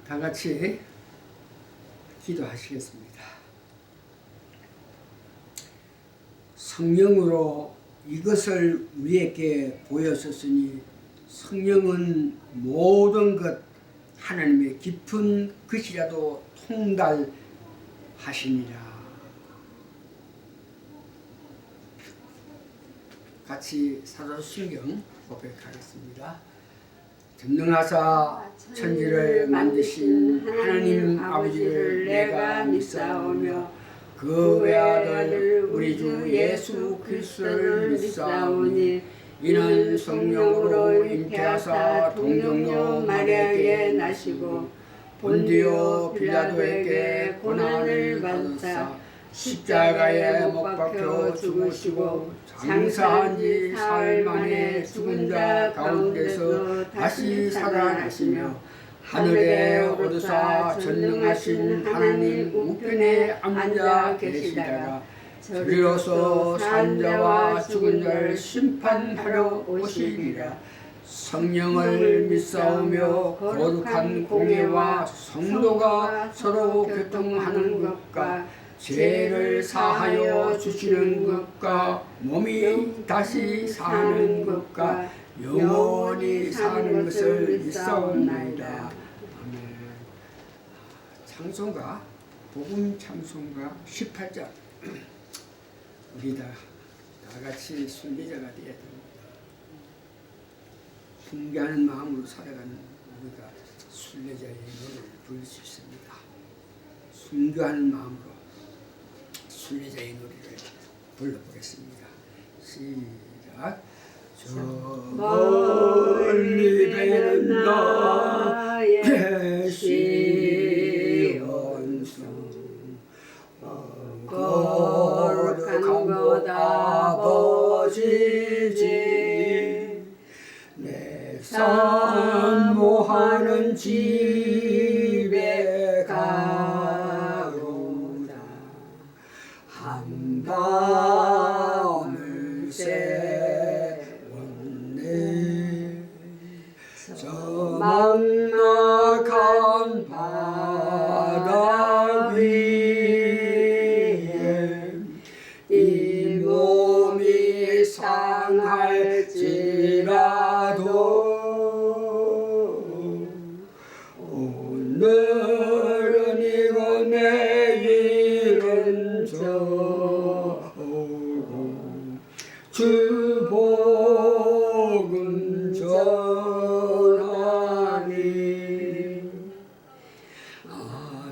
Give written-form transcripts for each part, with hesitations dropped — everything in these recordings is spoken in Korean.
다 같이 기도하시겠습니다. 성령으로 이것을 우리에게 보여줬으니 성령은 모든 것 하나님의 깊은 것이라도 통달하시니라. 같이 사도신경 고백하겠습니다. 전능하사 천지를 만드신 하나님 아버지를 내가 믿사오며 그 외아들 우리 주 예수 그리스도를 믿사오니 이는 성령으로 잉태하사 동정녀 마리아에게 나시고 본디오 빌라도에게 고난을 받으사 십자가에 못 박혀 죽으시고 장사한 지 사흘 만에 죽은 자 가운데서 다시 살아나시며 하늘에 오르사 전능하신 하나님 우편에 앉아 계시다가 저리로서 산 자와 죽은 자를 심판하러 오시리라. 성령을 믿사오며 거룩한 공예와 성도가 서로 교통하는 것과 죄를 사하여 주시는 것과 몸이 다시 사는 것과 영원히 사는 것을 믿사옵나이다. 아멘. 찬송가 복음 찬송가 18장 우리 다 같이 순례자가 되어야 됩니다. 순교하는 마음으로 살아가는 우리가 순례자의 노래를 부를 수 있습니다. 순교하는 마음으로 순례자의 노래를 불러보겠습니다. 시작. 저 멀리 배는 나의 시온성 거룩한 것 아버지지 내 산모하는 집에 가로다 한밤을 세웠네 저 막막한 바다 위에 이 몸이 상할지라도 오늘은 이고 내일은 저고 주 복음 전하니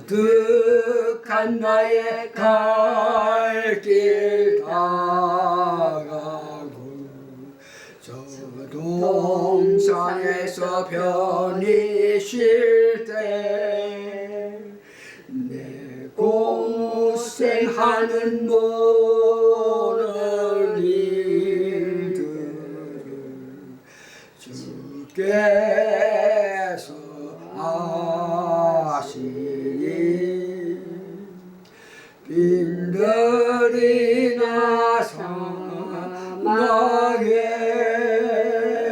아득한 나의 갈 길 다가고 저 동산에서 편히 쉴 때 내 고생하는 모든 일들을 주께서 아시니 빈들이나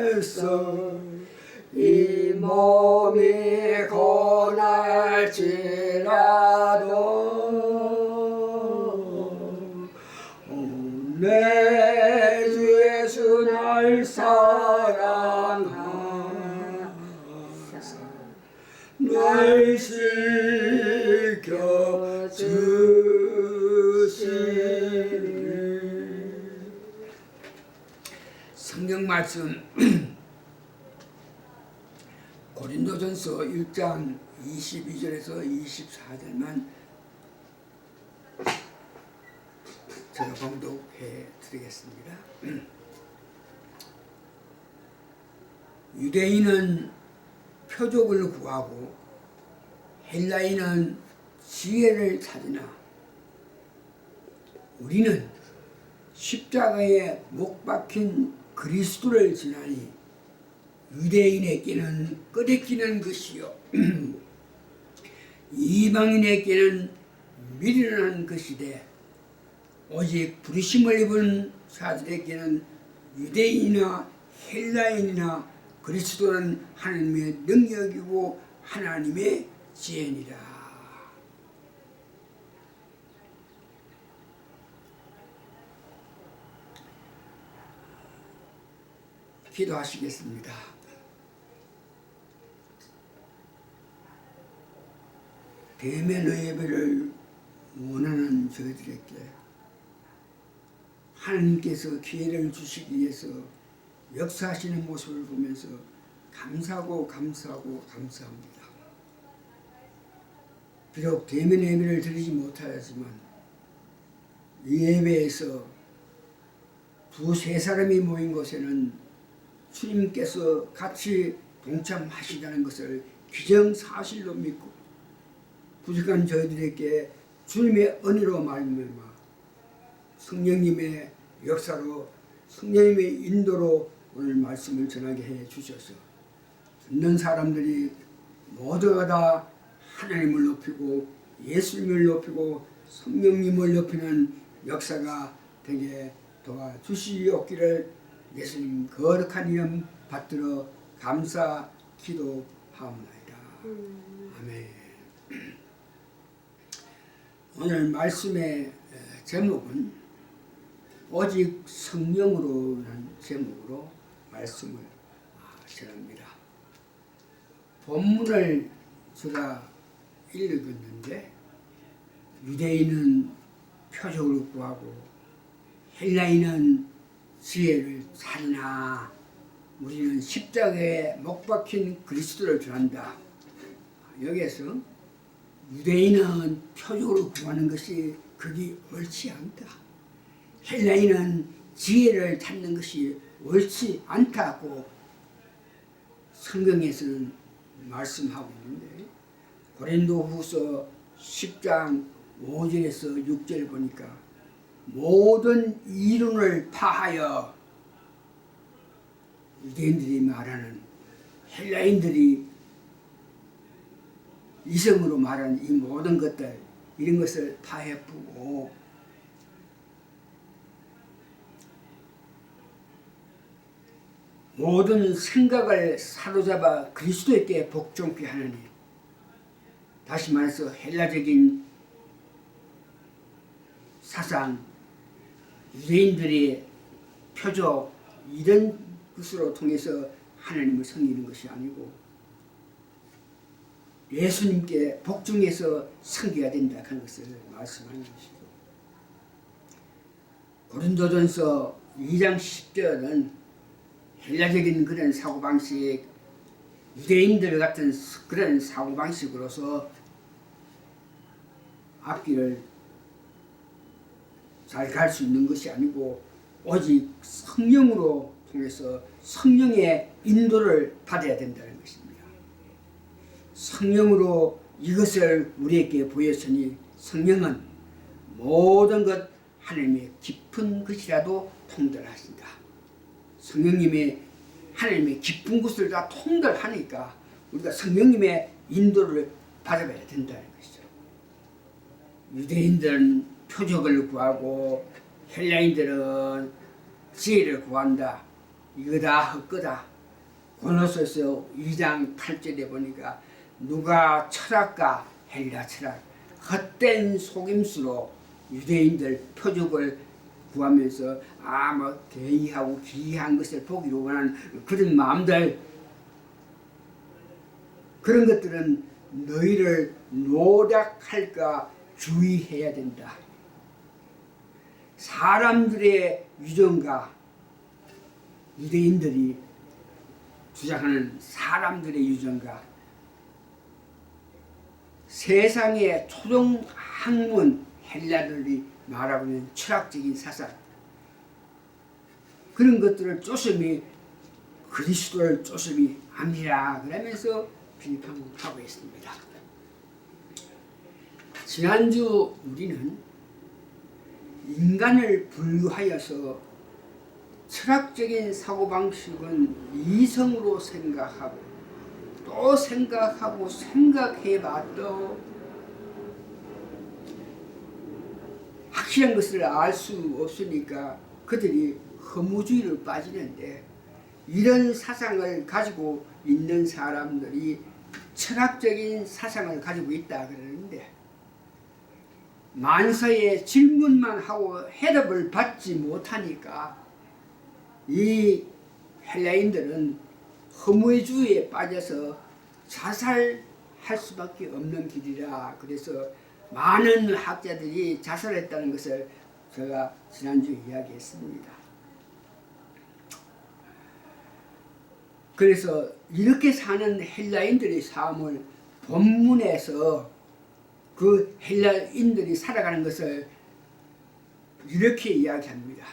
사막에서 이 몸이 고날지라도 내 주 예수 날 사랑하사 날 지켜주시니. 성경 말씀 고린도전서 1장 22절에서 24절만 제가 봉독해 드리겠습니다. 유대인은 표적을 구하고 헬라인은 지혜를 찾으나 우리는 십자가에 못 박힌 그리스도를 지나니 유대인에게는 끄덕이는 것이요 이방인에게는 미련한 것이되 오직 부르심을 입은 자들에게는 유대인이나 헬라인이나 그리스도는 하나님의 능력이고 하나님의 지혜니라. 기도하시겠습니다. 대면의 예배를 원하는 저희들에게 하나님께서 기회를 주시기 위해서 역사하시는 모습을 보면서 감사하고 감사합니다. 비록 대면 예배를 드리지 못하였지만 이 예배에서 두세 사람이 모인 곳에는 주님께서 같이 동참하시다는 것을 기정사실로 믿고 부족한 저희들에게 주님의 은혜로 말미암아 성령님의 역사로 성령님의 인도로 오늘 말씀을 전하게 해 주셔서 듣는 사람들이 모두가 다 하나님을 높이고 예수님을 높이고 성령님을 높이는 역사가 되게 도와주시옵기를 예수님 거룩한 이름 받들어 감사 기도하옵나이다. 아멘. 오늘 말씀의 제목은 오직 성령으로라는 제목으로 말씀을 전합니다. 본문을 제가 읽었는데 유대인은 표적을 구하고 헬라인은 지혜를 찾으나 우리는 십자가에 못 박힌 그리스도를 전한다. 여기에서 유대인은 표적을 구하는 것이 그게 옳지 않다. 헬라인은 지혜를 찾는 것이 옳지 않다고 성경에서는 말씀하고 있는데 고린도후서 10장 5절에서 6절 보니까 모든 이론을 파하여 유대인들이 말하는 헬라인들이 이성으로 말하는 이 모든 것들 이런 것을 파헤프고 모든 생각을 사로잡아 그리스도에게 복종케 하느니 다시 말해서 헬라적인 사상 유대인들의 표적 이런 것으로 통해서 하나님을 섬기는 것이 아니고 예수님께 복종해서 섬겨야 된다 하는 것을 말씀하는 것이죠. 고린도전서 2장 10절은 헬라적인 그런 사고방식 유대인들 같은 그런 사고방식으로서 앞길을 잘 갈 수 있는 것이 아니고 오직 성령으로 통해서 성령의 인도를 받아야 된다는 것입니다. 성령으로 이것을 우리에게 보였으니 성령은 모든 것 하나님의 깊은 것이라도 통달하신다. 성령님의 하나님의 깊은 것을 다 통달하니까 우리가 성령님의 인도를 받아가야 된다는 것이죠. 유대인들은 표적을 구하고 헬라인들은 지혜를 구한다. 이거 다 헛거다. 고린도서 2장 8절에 보니까 누가 철학과 헬라 철학 헛된 속임수로 유대인들 표적을 구하면서 뭐 대의하고 기이한 것을 보기로 원하는 그런 마음들 그런 것들은 너희를 노략할까 주의해야 된다. 사람들의 유전과 유대인들이 주장하는 사람들의 유전과 세상의 초등 학문 헬라들이 말하고 있는 철학적인 사상 그런 것들을 쪼심이 그리스도를 쪼심이 아니라 그러면서 비판하고 있습니다. 지난주 우리는 인간을 분류하여서 철학적인 사고방식은 이성으로 생각하고 또 생각하고 생각해봐도 확실한 것을 알 수 없으니까 그들이 허무주의로 빠지는데 이런 사상을 가지고 있는 사람들이 철학적인 사상을 가지고 있다 그러는데 만사에 질문만 하고 해답을 받지 못하니까 이 헬라인들은 허무의주의에 빠져서 자살할 수밖에 없는 길이라 그래서 많은 학자들이 자살했다는 것을 제가 지난주에 이야기했습니다. 그래서 이렇게 사는 헬라인들의 삶을 본문에서 그 헬라인들이 살아가는 것을 이렇게 이야기합니다.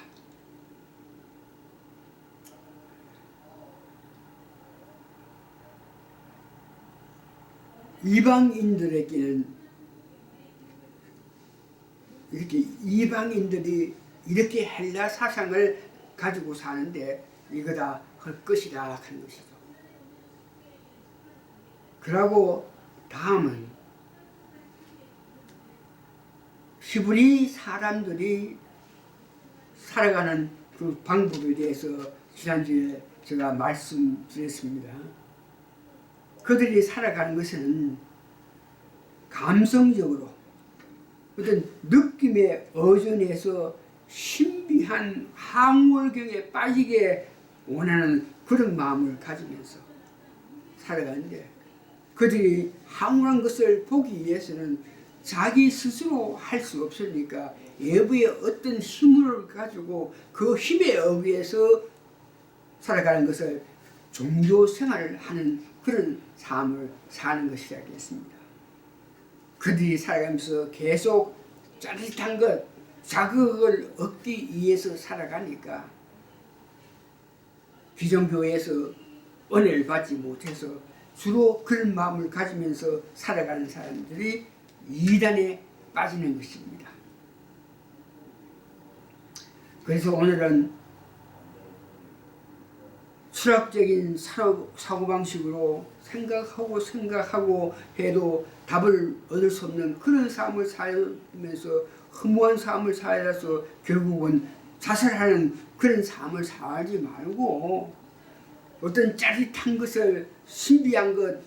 이방인들에게는 이방인들이 이렇게 헬라 사상을 가지고 사는데 이거다 할 것이다 하는 것이죠. 그러고 다음은 히브리 사람들이 살아가는 그 방법에 대해서 지난주에 제가 말씀드렸습니다. 그들이 살아가는 것은 감성적으로 어떤 느낌에 의존해서 신비한 항월경에 빠지게 원하는 그런 마음을 가지면서 살아가는데 그들이 항월한 것을 보기 위해서는 자기 스스로 할 수 없으니까 외부의 어떤 힘을 가지고 그 힘에 의해서 살아가는 것을 종교 생활을 하는 그런 삶을 사는 것이라겠습니다. 그들이 살아가면서 계속 짜릿한 것, 자극을 얻기 위해서 살아가니까 기존교회에서 은혜를 받지 못해서 주로 그런 마음을 가지면서 살아가는 사람들이 이단에 빠지는 것입니다. 그래서 오늘은 철학적인 사고방식으로 생각하고 해도 답을 얻을 수 없는 그런 삶을 살면서 허무한 삶을 살아서 결국은 자살하는 그런 삶을 살지 말고 어떤 짜릿한 것을 신비한 것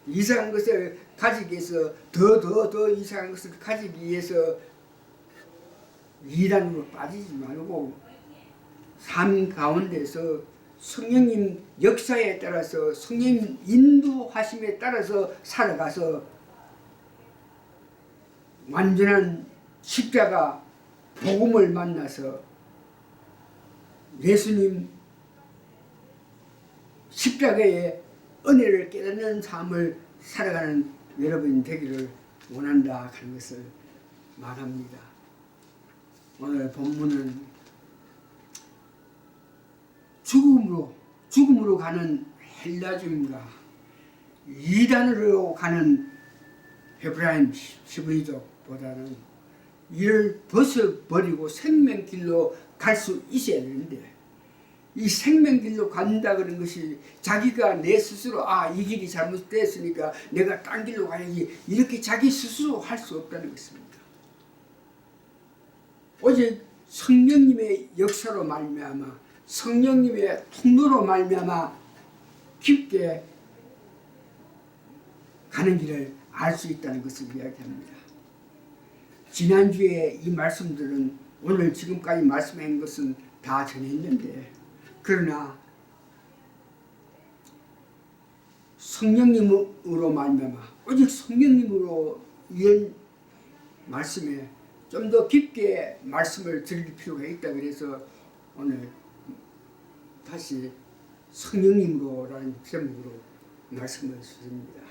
이상한 것을 가지기 위해서 더 이상한 것을 가지기 위해서 이단으로 빠지지 말고 삶 가운데서 성령님 역사에 따라서 성령님 인도하심에 따라서 살아가서 완전한 십자가 복음을 만나서 예수님 십자가의 은혜를 깨닫는 삶을 살아가는 여러분이 되기를 원한다 하는 것을 말합니다. 오늘 본문은 죽음으로 가는 헬라주임과 이단으로 가는 헤브라임 히브리족보다는 이를 벗어버리고 생명길로 갈 수 있어야 되는데 이 생명길로 간다 그런 것이 자기가 내 스스로 이 길이 잘못됐으니까 내가 딴 길로 가야지 이렇게 자기 스스로 할 수 없다는 것입니다. 오직 성령님의 역사로 말미암아 성령님의 통로로 말미암아 깊게 가는 길을 알 수 있다는 것을 이야기합니다. 지난주에 이 말씀들은 오늘 지금까지 말씀한 것은 다 전했는데 그러나 성령님으로 말미암아 오직 성령님으로 이런 말씀에 좀 더 깊게 말씀을 드릴 필요가 있다 그래서 오늘 다시 성령님으로라는 제목으로 말씀을 드립니다.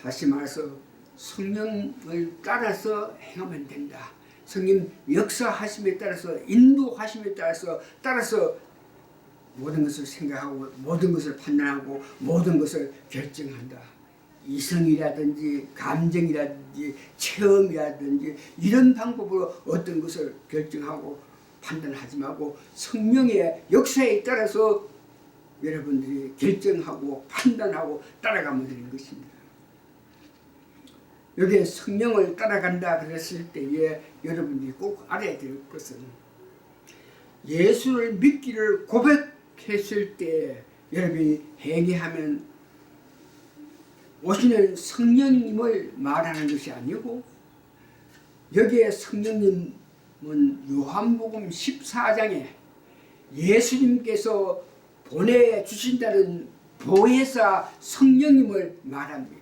다시 말해서 성령을 따라서 행하면 된다. 성령 역사하심에 따라서 인도하심에 따라서 모든 것을 생각하고 모든 것을 판단하고 모든 것을 결정한다. 이성이라든지 감정이라든지 체험이라든지 이런 방법으로 어떤 것을 결정하고 판단하지 말고 성령의 역사에 따라서 여러분들이 결정하고 판단하고 따라가면 되는 것입니다. 여기에 성령을 따라간다 그랬을 때에 여러분들이 꼭 알아야 될 것은 예수를 믿기를 고백했을 때 여러분이 회개하면 오시는 성령님을 말하는 것이 아니고, 여기에 성령님은 요한복음 14장에 예수님께서 보내주신다는 보혜사 성령님을 말합니다.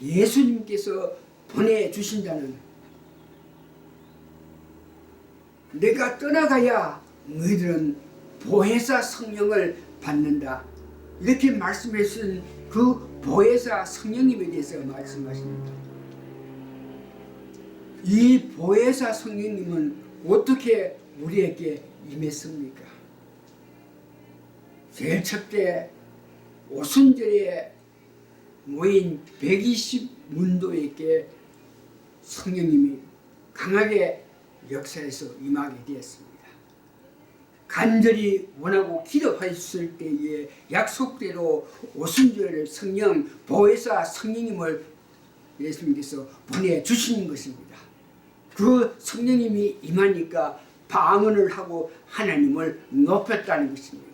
예수님께서 보내주신다는, 내가 떠나가야 너희들은 보혜사 성령을 받는다, 이렇게 말씀하신 그 보혜사 성령님에 대해서 말씀하십니다. 이 보혜사 성령님은 어떻게 우리에게 임했습니까? 제일 첫째, 오순절에 모인 120문도에게 성령님이 강하게 역사해서 임하게 되었습니다. 간절히 원하고 기도하셨을 때에 약속대로 오순절 성령 보혜사 성령님을 예수님께서 보내주시는 것입니다. 그 성령님이 임하니까 방언을 하고 하나님을 높였다는 것입니다.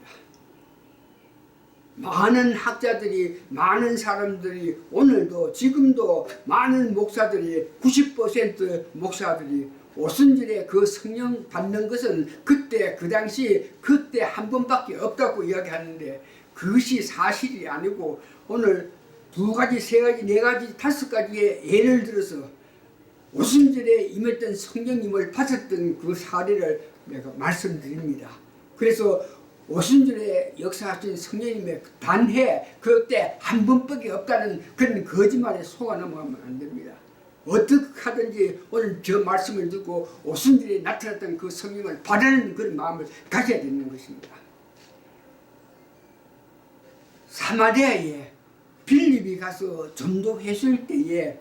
많은 학자들이, 많은 사람들이, 오늘도 지금도 많은 목사들이, 90% 목사들이 오순절에 그 성령 받는 것은 그때 그 당시 그때 한 번밖에 없다고 이야기하는데, 그것이 사실이 아니고 오늘 두 가지, 세 가지, 네 가지, 다섯 가지의 예를 들어서 오순절에 임했던 성령님을 받았던 그 사례를 내가 말씀드립니다. 그래서 오순절에 역사하신 성령님의 단해 그때 한 번밖에 없다는 그런 거짓말에 속아 넘어가면 안 됩니다. 어떻게 하든지 오늘 저 말씀을 듣고 오순절에 나타났던 그 성령을 바라는 그런 마음을 가져야 되는 것입니다. 사마리아에 빌립이 가서 전도했을 때에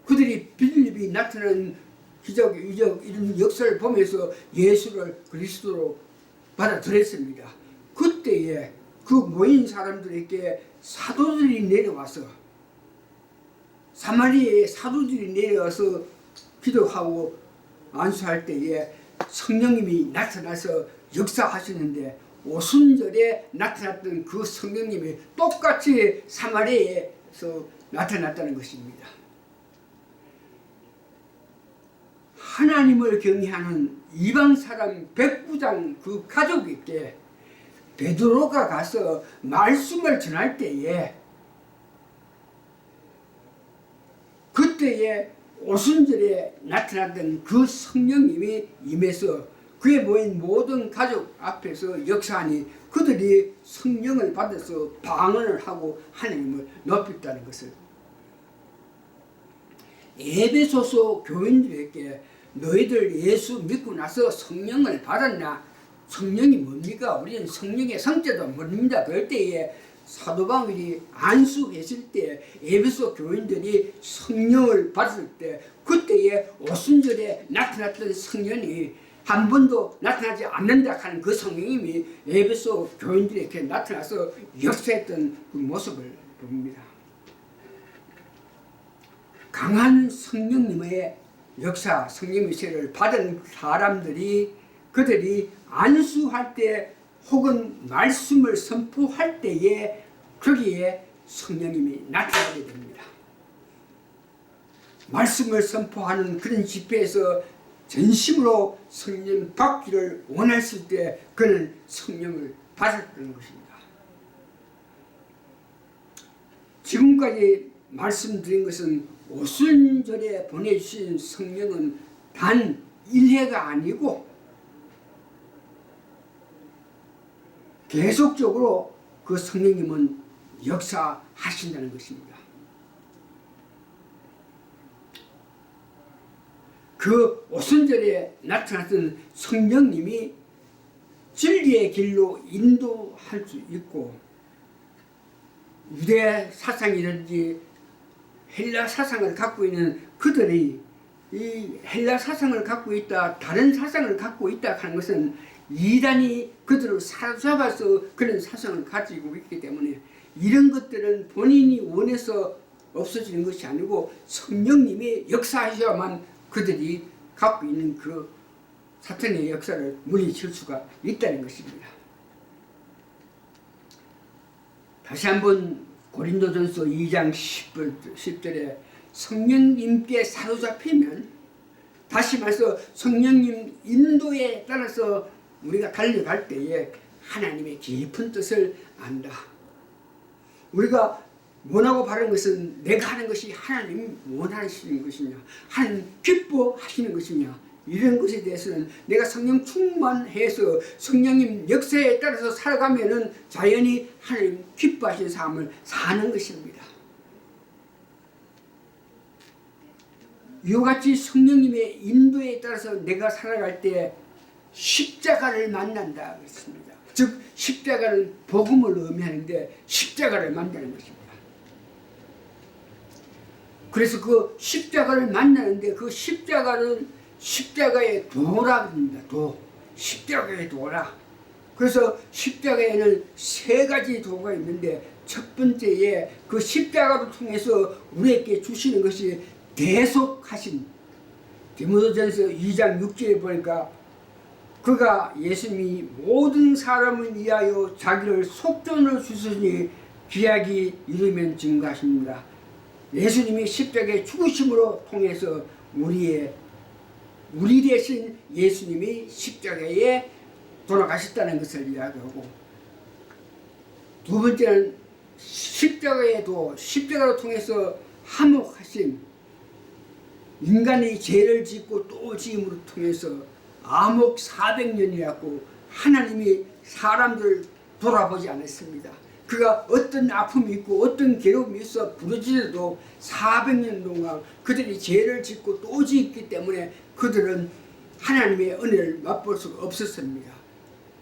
그들이 빌립이 나타난 기적, 이적, 이런 역사를 보면서 예수를 그리스도로 받아들였습니다. 그때에 그 모인 사람들에게 사도들이 내려와서, 사마리아에 사도들이 내려와서 기도하고 안수할 때에 성령님이 나타나서 역사하시는데, 오순절에 나타났던 그 성령님이 똑같이 사마리아에서 나타났다는 것입니다. 하나님을 경외하는 이방 사람 백부장 그 가족에게 베드로가 가서 말씀을 전할 때에, 그때에 오순절에 나타났던 그 성령님이 임해서 그에 모인 모든 가족 앞에서 역사하니 그들이 성령을 받아서 방언을 하고 하나님을 높였다는 것을, 에베소서 교인들에게 너희들 예수 믿고 나서 성령을 받았나? 성령이 뭡니까? 우리는 성령의 성자도 모릅니다. 그럴 때에 사도 바울이 안수했을 때 에베소 교인들이 성령을 받을 때, 그때에 오순절에 나타났던 성령이 한 번도 나타나지 않는다 하는 그 성령님이 에베소 교인들에게 나타나서 역사했던 그 모습을 봅니다. 강한 성령님의 역사, 성령의 세를 받은 사람들이, 그들이 안수할 때 혹은 말씀을 선포할 때에 거기에 성령님이 나타나게 됩니다. 말씀을 선포하는 그런 집회에서 전심으로 성령 받기를 원했을 때 그는 성령을 받았던 것입니다. 지금까지 말씀드린 것은 오순절에 보내주신 성령은 단 1회가 아니고 계속적으로 그 성령님은 역사하신다는 것입니다. 그 오순절에 나타났던 성령님이 진리의 길로 인도할 수 있고, 유대 사상이든지 헬라 사상을 갖고 있는 그들이 이 헬라 사상을 갖고 있다, 다른 사상을 갖고 있다 하는 것은 이단이 그들을 사로잡아서 그런 사상을 가지고 있기 때문에, 이런 것들은 본인이 원해서 없어지는 것이 아니고 성령님이 역사하셔야만 그들이 갖고 있는 그 사탄의 역사를 물리칠 수가 있다는 것입니다. 다시 한번 고린도전서 2장 10절에 성령님께 사로잡히면, 다시 말해서 성령님 인도에 따라서 우리가 달려갈 때에 하나님의 깊은 뜻을 안다. 우리가 원하고 바라는 것은 내가 하는 것이 하나님 원하시는 것이냐, 하나님 기뻐하시는 것이냐, 이런 것에 대해서는 내가 성령 충만해서 성령님 역사에 따라서 살아가면은 자연히 하나님 기뻐하시는 삶을 사는 것입니다. 이와 같이 성령님의 인도에 따라서 내가 살아갈 때 십자가를 만난다 그랬습니다. 즉 십자가는 복음을 의미하는데 십자가를 만나는 것입니다. 그래서 그 십자가를 만나는데 그 십자가는 십자가의 도라 합니다. 도. 십자가의 도라. 그래서 십자가에는 세 가지 도가 있는데, 첫 번째에 그 십자가를 통해서 우리에게 주시는 것이 대속하신, 디모데전서 2장 6절에 보니까 그가 예수님이 모든 사람을 위하여 자기를 속전을 주시니 기약이 이르면 증거하십니다. 예수님이 십자가의 죽으심으로 통해서 우리 대신 예수님이 십자가에 돌아가셨다는 것을 이야기하고, 두 번째는 십자가에도 십자가를 통해서 화목하신, 인간이 죄를 짓고 또 지음으로 통해서 암흑 400년이라고 하나님이 사람들을 돌아보지 않았습니다. 그가 어떤 아픔이 있고 어떤 괴로움이 있어 부르짖어도 400년 동안 그들이 죄를 짓고 또 짓기 때문에 그들은 하나님의 은혜를 맛볼 수가 없었습니다.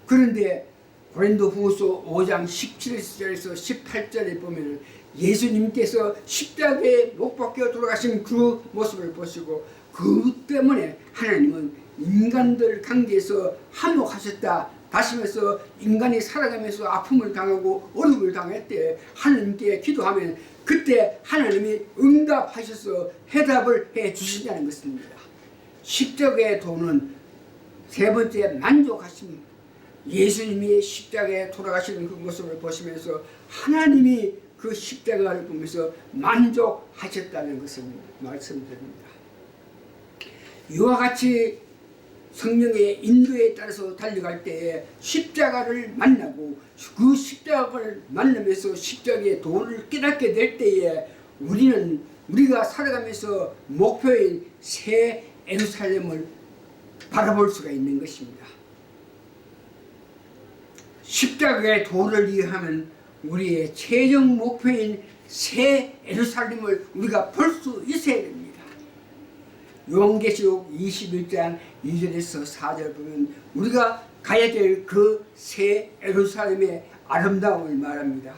그런데 고린도후서 5장 17절에서 18절에 보면 예수님께서 십자가에 못 박혀 돌아가신 그 모습을 보시고, 그 때문에 하나님은 인간들 관계에서 화목하셨다. 다시 말해서 인간이 살아가면서 아픔을 당하고 어려움을 당할 때 하나님께 기도하면 그때 하나님이 응답하셔서 해답을 해 주신다는 것입니다. 십자가의 도는 세 번째 만족하심, 예수님이 십자가에 돌아가시는 그 모습을 보시면서 하나님이 그 십자가를 보면서 만족하셨다는 것을 말씀드립니다. 이와 같이 성령의 인도에 따라서 달려갈 때에 십자가를 만나고 그 십자가를 만나면서 십자가의 도를 깨닫게 될 때에 우리가 살아가면서 목표인 새 예루살렘을 바라볼 수가 있는 것입니다. 십자가의 도를 이해하면 우리의 최종 목표인 새 예루살렘을 우리가 볼 수 있어야 됩니다. 요한계시록 21장 2절에서 4절 보면 우리가 가야 될 그 새 예루살렘의 아름다움을 말합니다.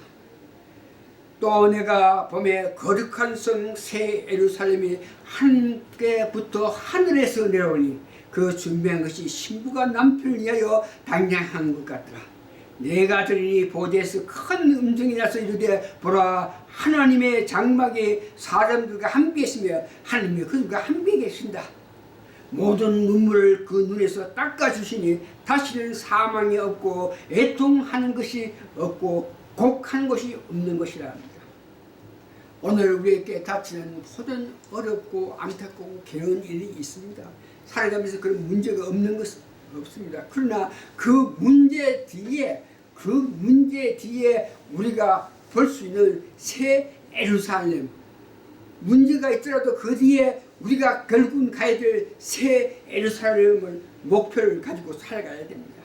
또 내가 봄에 거룩한 성 새 예루살렘이 하늘께부터 하늘에서 내려오니 그 준비한 것이 신부가 남편을 위하여 단장한 것 같더라. 내가 들으니 보좌에서 큰 음성이 나서 이르되 보라, 하나님의 장막이 사람들과 함께 있으며 하나님이 그들과 함께 계신다. 모든 눈물을 그 눈에서 닦아주시니 다시는 사망이 없고 애통하는 것이 없고 곡하는 것이 없는 것이라 합니다. 오늘 우리에게 닥치는 모든 어렵고 안타깝고 괴로운 일이 있습니다. 살아가면서 그런 문제가 없는 것은 없습니다. 그러나 그 문제 뒤에 우리가 볼 수 있는 새 예루살렘, 문제가 있더라도 그 뒤에 우리가 결국은 가야 될 새 예루살렘을 목표를 가지고 살아가야 됩니다.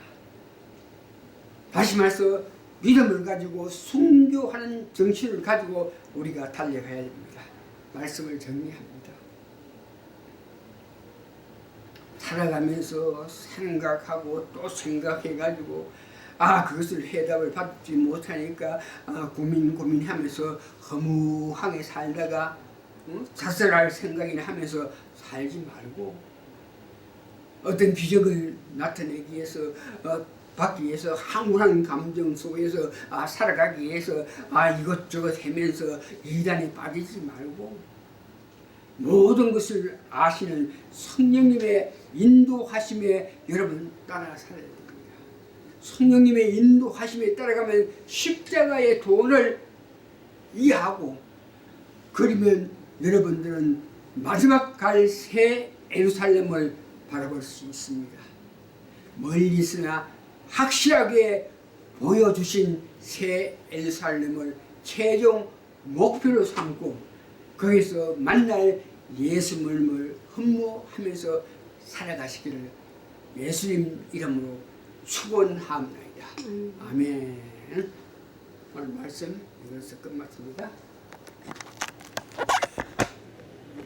다시 말해서 믿음을 가지고 순교하는 정신을 가지고 우리가 달려가야 됩니다. 말씀을 정리합니다. 살아가면서 생각하고 또 생각해가지고 그것을 해답을 받지 못하니까 고민하면서 허무하게 살다가 자살할 생각이나 하면서 살지 말고 어떤 기적을 나타내기 위해서 받기 위해서 황홀한 감정 속에서 살아가기 위해서 이것저것 하면서 이단에 빠지지 말고 모든 것을 아시는 성령님의 인도하심에 여러분 따라 살아야 됩니다. 성령님의 인도하심에 따라가면 십자가의 도를 이해하고 그러면 여러분들은 마지막 갈 새 예루살렘을 바라볼 수 있습니다. 멀리서나 확실하게 보여주신 새 예루살렘을 최종 목표로 삼고 거기서 만날 예수님을 흠모하면서 살아가시기를 예수님 이름으로 축원합니다. 아멘. 오늘 말씀 이것서 끝마칩니다.